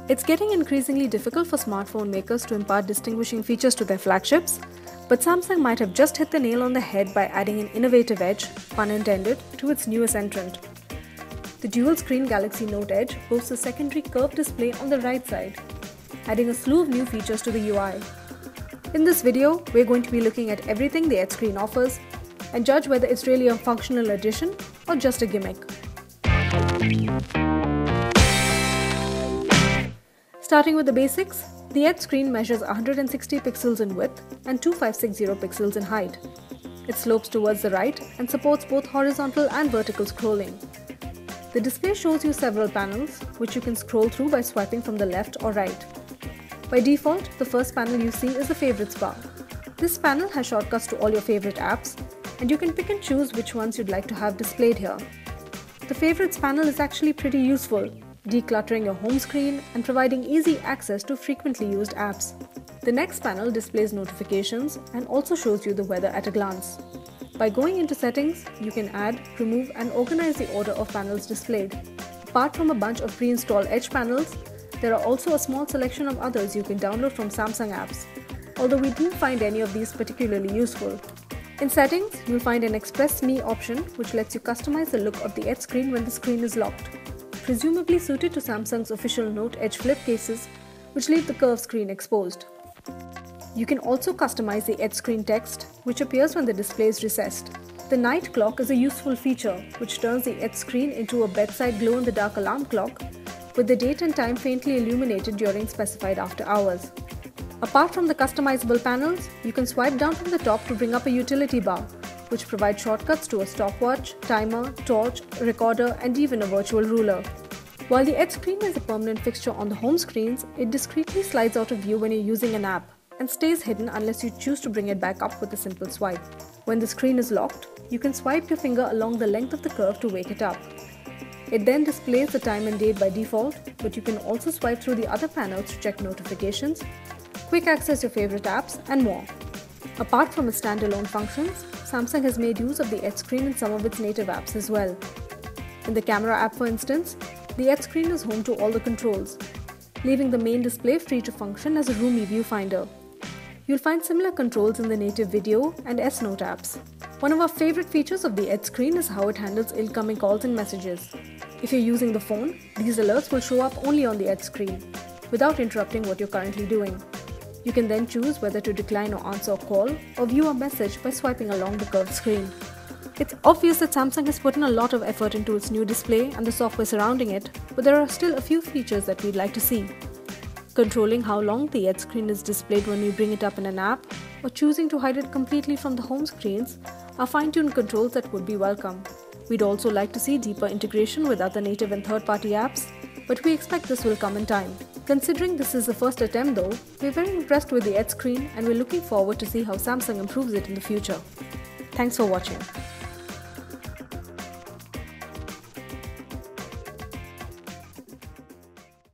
It's getting increasingly difficult for smartphone makers to impart distinguishing features to their flagships, but Samsung might have just hit the nail on the head by adding an innovative edge, pun intended, to its newest entrant. The dual-screen Galaxy Note Edge boasts a secondary curved display on the right side, adding a slew of new features to the UI. In this video, we're going to be looking at everything the Edge screen offers and judge whether it's really a functional addition or just a gimmick. Starting with the basics, the Edge screen measures 160 pixels in width and 2560 pixels in height. It slopes towards the right and supports both horizontal and vertical scrolling. The display shows you several panels, which you can scroll through by swiping from the left or right. By default, the first panel you see is the Favorites bar. This panel has shortcuts to all your favorite apps, and you can pick and choose which ones you'd like to have displayed here. The Favorites panel is actually pretty useful, decluttering your home screen and providing easy access to frequently used apps. The next panel displays notifications and also shows you the weather at a glance. By going into settings, you can add, remove and organize the order of panels displayed. Apart from a bunch of pre-installed Edge panels, there are also a small selection of others you can download from Samsung apps, although we didn't find any of these particularly useful. In settings, you'll find an Express Me option which lets you customize the look of the Edge screen when the screen is locked, presumably suited to Samsung's official Note Edge flip cases, which leave the curved screen exposed. You can also customize the Edge screen text, which appears when the display is recessed. The night clock is a useful feature, which turns the Edge screen into a bedside glow-in-the-dark alarm clock, with the date and time faintly illuminated during specified after hours. Apart from the customizable panels, you can swipe down from the top to bring up a utility bar, which provides shortcuts to a stopwatch, timer, torch, recorder, and even a virtual ruler. While the Edge screen is a permanent fixture on the home screens, it discreetly slides out of view when you're using an app and stays hidden unless you choose to bring it back up with a simple swipe. When the screen is locked, you can swipe your finger along the length of the curve to wake it up. It then displays the time and date by default, but you can also swipe through the other panels to check notifications, quick access your favorite apps, and more. Apart from its standalone functions, Samsung has made use of the Edge screen in some of its native apps as well. In the camera app, for instance, the Edge screen is home to all the controls, leaving the main display free to function as a roomy viewfinder. You'll find similar controls in the native video and S-Note apps. One of our favorite features of the Edge screen is how it handles incoming calls and messages. If you're using the phone, these alerts will show up only on the Edge screen, without interrupting what you're currently doing. You can then choose whether to decline or answer a call or view a message by swiping along the curved screen. It's obvious that Samsung has put in a lot of effort into its new display and the software surrounding it, but there are still a few features that we'd like to see. Controlling how long the Edge screen is displayed when you bring it up in an app, or choosing to hide it completely from the home screens are fine-tuned controls that would be welcome. We'd also like to see deeper integration with other native and third-party apps, but we expect this will come in time. Considering this is the first attempt though, we're very impressed with the Edge screen and we're looking forward to see how Samsung improves it in the future. Thanks for watching.